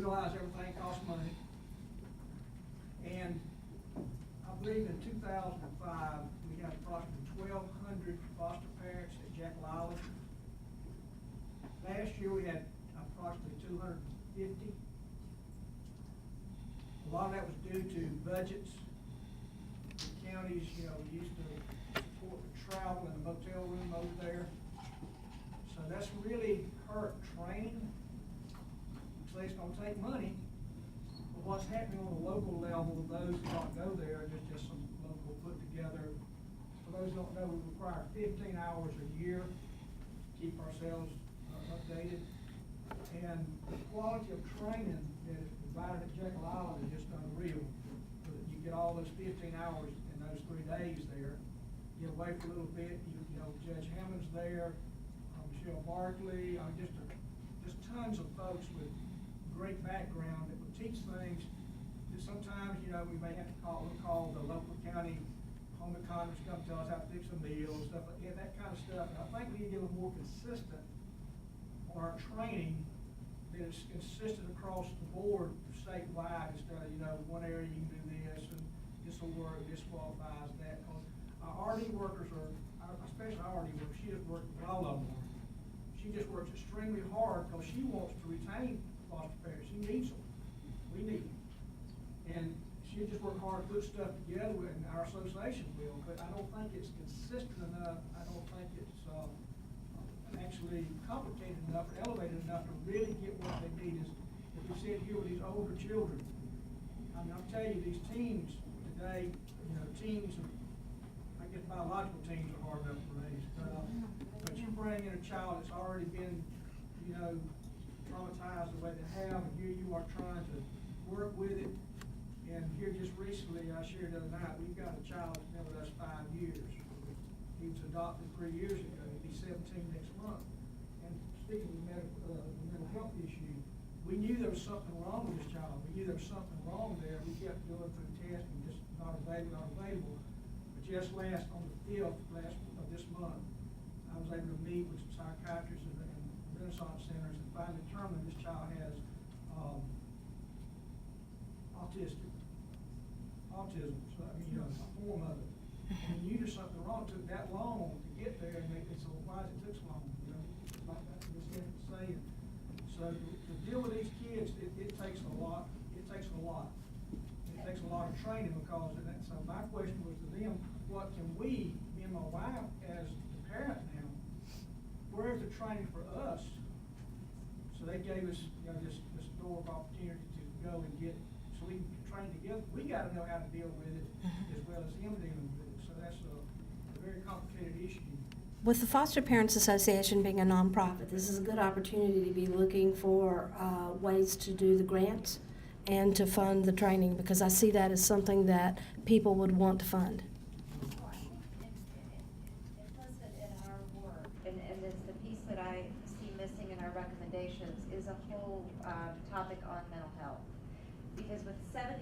realize everything costs money. And I believe in 2005, we had approximately 1,200 foster parents at Jekyll Island. Last year, we had approximately 250. A lot of that was due to budgets. The counties, used to support the travel and the motel room over there. So that's really hurt training. So it's gonna take money. But what's happening on the local level, those who don't go there, there's just some local put together. For those who don't know, we require 15 hours a year to keep ourselves updated. And the quality of training that is provided at Jekyll Island is just unreal. You get all those 15 hours in those 3 days there. You get away for a little bit. Judge Hammond's there, Michelle Barkley, just tons of folks with great background that would teach things that sometimes, we may have to call the local county home economists come tell us how to fix a meal, stuff like that kind of stuff. And I think we need to get a little more consistent on our training that is consistent across the board statewide instead of, one area you can do this and this will work, this qualifies that. Because our RD workers especially our RD workers, she just works with all of them. She just works extremely hard because she wants to retain foster parents. She needs them. We need them. And she just worked hard to put stuff together, and our association will, but I don't think it's consistent enough. I don't think it's actually complicated enough or elevated enough to really get what they need. Is if we sit here with these older children, I mean, I'll tell you, these teens today, teens, I guess biological teens are hard enough to raise. But you bring in a child that's already been, traumatized the way they have, and here you are trying to work with it. And here just recently, I shared the other night, we've got a child that's been with us 5 years. He was adopted 3 years ago. He'll be 17 next month. And speaking of the mental health issue, we knew there was something wrong with this child. We knew there was something wrong there. We kept going through tests and just not available. But just on the 5th of this month, I was able to meet with some psychiatrists and Renaissance centers and finally determined this child has autism, so a form of it. And you knew there's something wrong. It took that long to get there, and so why does it take so long? Like that, just have to say it. So to deal with these kids, it takes a lot. It takes a lot. It takes a lot of training because of that. So my question was to them, what can we, me and my wife, as the parent now, where's the training for us? So they gave us, this door of opportunity to go and get it, so we can train together. We got to know how to deal with it as well as him dealing with it. So that's a very complicated issue. With the Foster Parents Association being a nonprofit, this is a good opportunity to be looking for ways to do the grants and to fund the training, because I see that as something that people would want to fund. Implicit in our work, and it's the piece that I see missing in our recommendations, is a whole topic on mental health. Because with 70%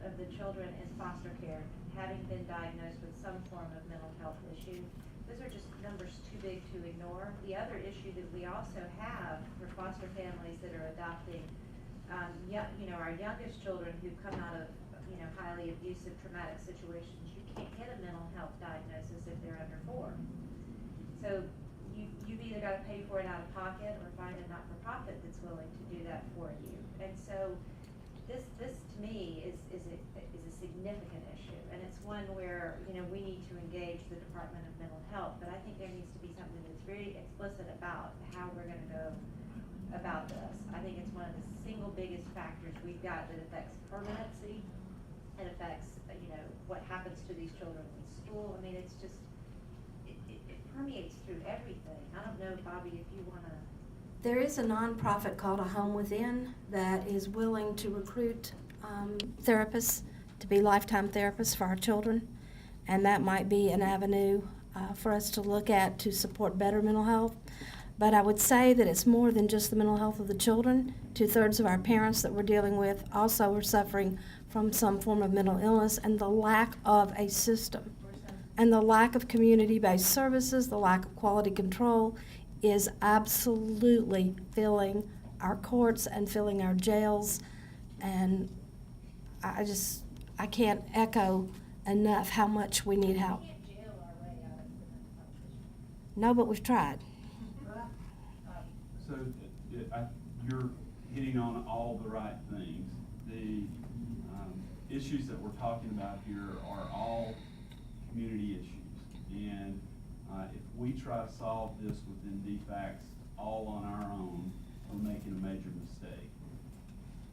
of the children in foster care having been diagnosed with some form of mental health issue, those are just numbers too big to ignore. The other issue that we also have for foster families that are adopting, our youngest children who come out of, highly abusive, traumatic situations, you can't get a mental health diagnosis if they're under 4. So you've either got to pay for it out of pocket or find a not-for-profit that's willing to do that for you. And so this to me is a significant issue, and it's one where we need to engage the Department of Mental Health. But I think there needs to be something that's very explicit about how we're going to go about this. I think it's one of the single biggest factors we've got that affects permanency. It affects what happens to these children in school. I mean, it's just it permeates through everything. I don't know, Bobby, if you want to. There is a nonprofit called A Home Within that is willing to recruit therapists to be lifetime therapists for our children, and that might be an avenue for us to look at to support better mental health. But I would say that it's more than just the mental health of the children. 2/3 of our parents that we're dealing with also are suffering from some form of mental illness, and the lack of a system and the lack of community-based services, the lack of quality control is absolutely filling our courts and filling our jails. And I can't echo enough how much we need help. We can't jail our way out of the mental health issue. No, but we've tried. So you're hitting on all the right things. The issues that we're talking about here are all community issues. And if we try to solve this within DFACS all on our own, we're making a major mistake.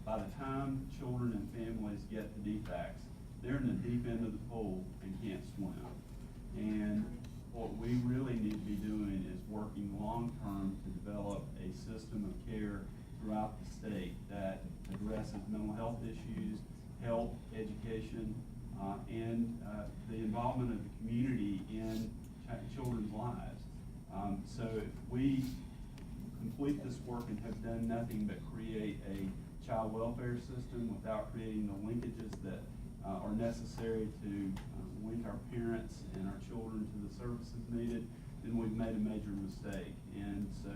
By the time children and families get to DFACS, they're in the deep end of the pool and can't swim. And what we really need to be doing is working long-term to develop a system of care throughout the state that addresses mental health issues, health, education, and the involvement of the community in children's lives. So if we complete this work and have done nothing but create a child welfare system without creating the linkages that are necessary to link our parents and our children to the services needed, then we've made a major mistake. And so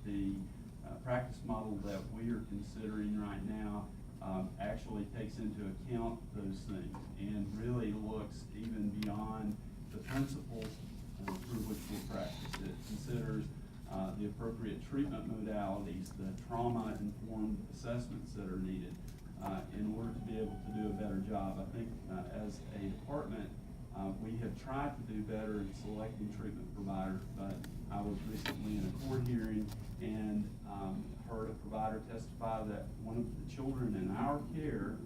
the practice model that we are considering right now actually takes into account those things and really looks even beyond the principles through which we practice. It considers the appropriate treatment modalities, the trauma-informed assessments that are needed in order to be able to do a better job. I think as a department, we have tried to do better in selecting treatment providers, but I was recently in a court hearing and heard a provider testify that one of the children in our care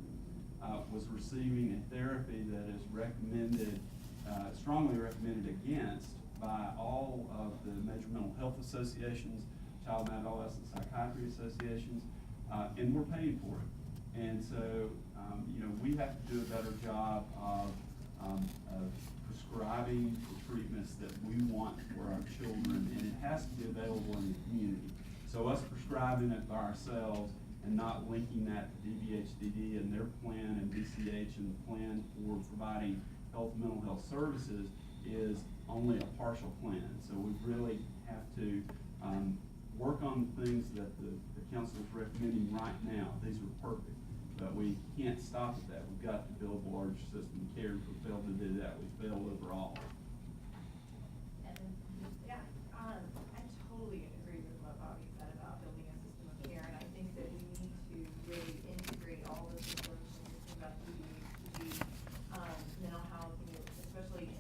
was receiving a therapy that is recommended, strongly recommended against by all of the major mental health associations, child and adolescent psychiatry associations, and we're paying for it. And so, we have to do a better job of prescribing the treatments that we want for our children, and it has to be available in the community. So us prescribing it by ourselves and not linking that to DBHDD and their plan and DCH and the plan for providing health and mental health services is only a partial plan. So we really have to work on the things that the council is recommending right now. These are perfect, but we can't stop at that. We've got to build a larger system of care. If we fail to do that, we fail overall. Yeah, I totally agree with what Bobby said about building a system of care, and I think that we need to really integrate all the systems when you're thinking about DBHD, mental health, especially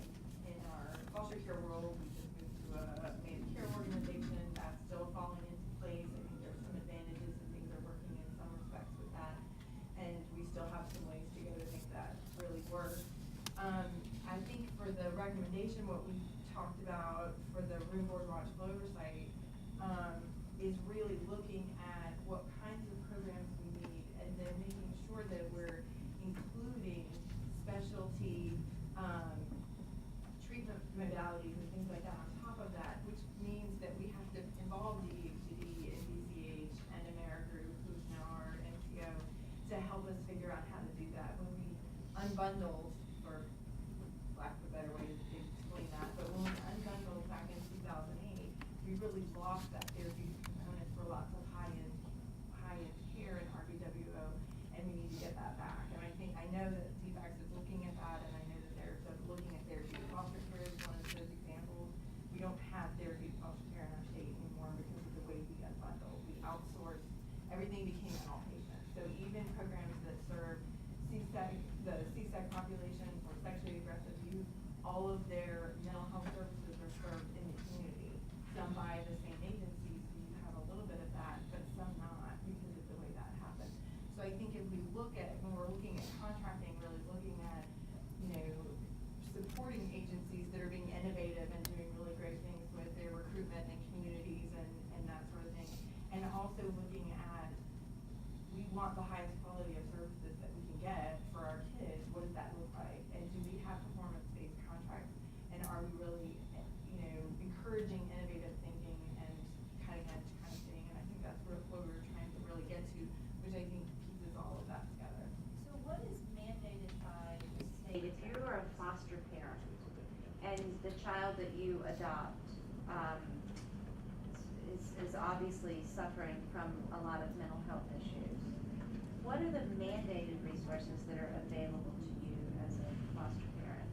in our foster care world. We just moved to a managed care organization that's still falling into place. I think there's some advantages and things are working in some respects with that, and we still have some ways to go to make that really work. I think for the recommendation, what we talked about for the room board watchful oversight is really looking at what kinds of programs we need and then making sure that we're including specialty treatment modalities and things like that on top of that, which means that we have to involve DBHDD and DCH and Amerigroup, who's now our NCO, to help us figure out how to do that. When we unbundled, for lack of a better way to explain that, but when we unbundled back in 2008, we really lost that therapeutic component for lots of high-end care in RBWO, and we need to get that back. And I know that DFACS is looking at that, and I know that they're looking at therapeutic foster care as one of those examples. We don't have therapeutic foster care in our state anymore because of the way we unbundled. We outsourced, everything became an outpatient. So even programs that serve the CSEC population or sexually aggressive youth, all of their mental health services are served in the community. Some by the same agencies, so you have a little bit of that, but some not because of the way that happened. So I think if we look at, when we're looking at contracting, really looking at, supporting agencies that are being innovative and doing really great things with their recruitment and communities and that sort of thing. And also looking at, we want the highest quality of services that we can get for our kids. What does that look like? And do we have performance-based contracts? And are we really, encouraging innovative thinking and cutting-edge kind of thing? And I think that's what we were trying to really get to, which I think pieces all of that together. So what is mandated by the state? If you are a foster parent and the child that you adopt is obviously suffering from a lot of mental health issues. What are the mandated resources that are available to you as a foster parent?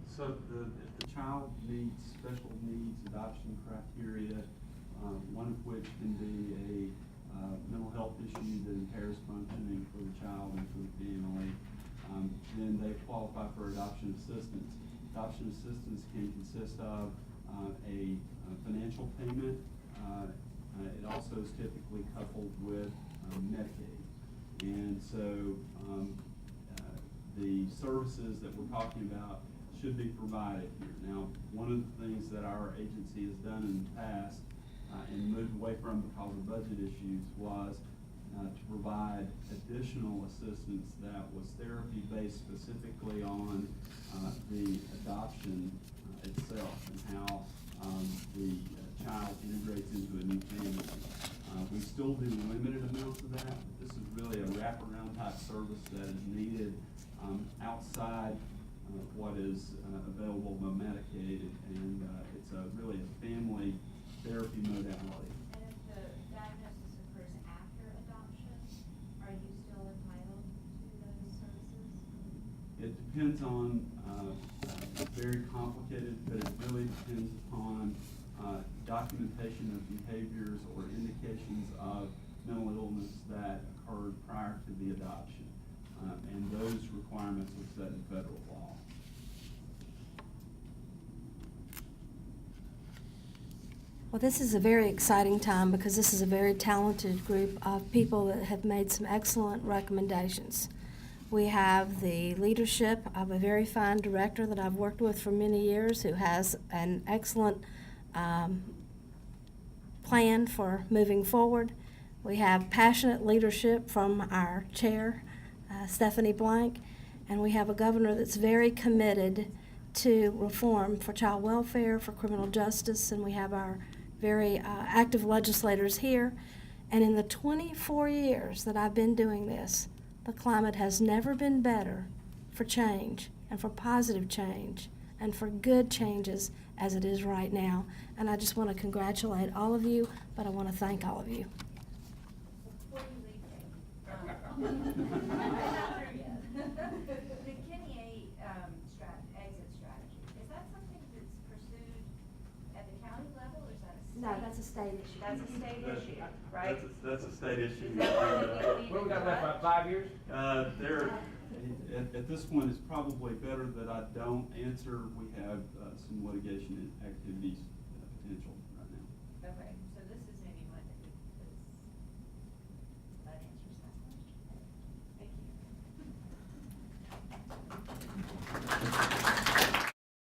So if the child meets special needs adoption criteria, one of which can be a mental health issue that impairs functioning for the child and for the family, then they qualify for adoption assistance. Adoption assistance can consist of a financial payment. It also is typically coupled with Medicaid. And so the services that we're talking about should be provided here. Now, one of the things that our agency has done in the past and moved away from because of budget issues was to provide additional assistance that was therapy based specifically on the adoption itself and how the child integrates into a new family. We still do limited amounts of that, but this is really a wraparound type service that is needed outside what is available by Medicaid, and it's really a family therapy modality. And if the diagnosis occurs after adoption, are you still entitled to those services? It depends on, very complicated, but it really depends upon documentation of behaviors or indications of mental illness that occurred prior to the adoption. And those requirements are set in federal law. Well, this is a very exciting time because this is a very talented group of people that have made some excellent recommendations. We have the leadership of a very fine director that I've worked with for many years who has an excellent plan for moving forward. We have passionate leadership from our chair, Stephanie Blank, and we have a governor that's very committed to reform for child welfare, for criminal justice, and we have our very active legislators here. And in the 24 years that I've been doing this, the climate has never been better for change and for positive change and for good changes as it is right now. And I just want to congratulate all of you, but I want to thank all of you. Before you leave, Peggy, I'm not through yet. The Kenny exit strategy, is that something that's pursued at the county level, or is that a state? No, that's a state issue. That's a state issue, right? That's a state issue. Is that one that we need Well, we to got left touch? about 5 years? At this point, it's probably better that I don't answer. We have some litigation activities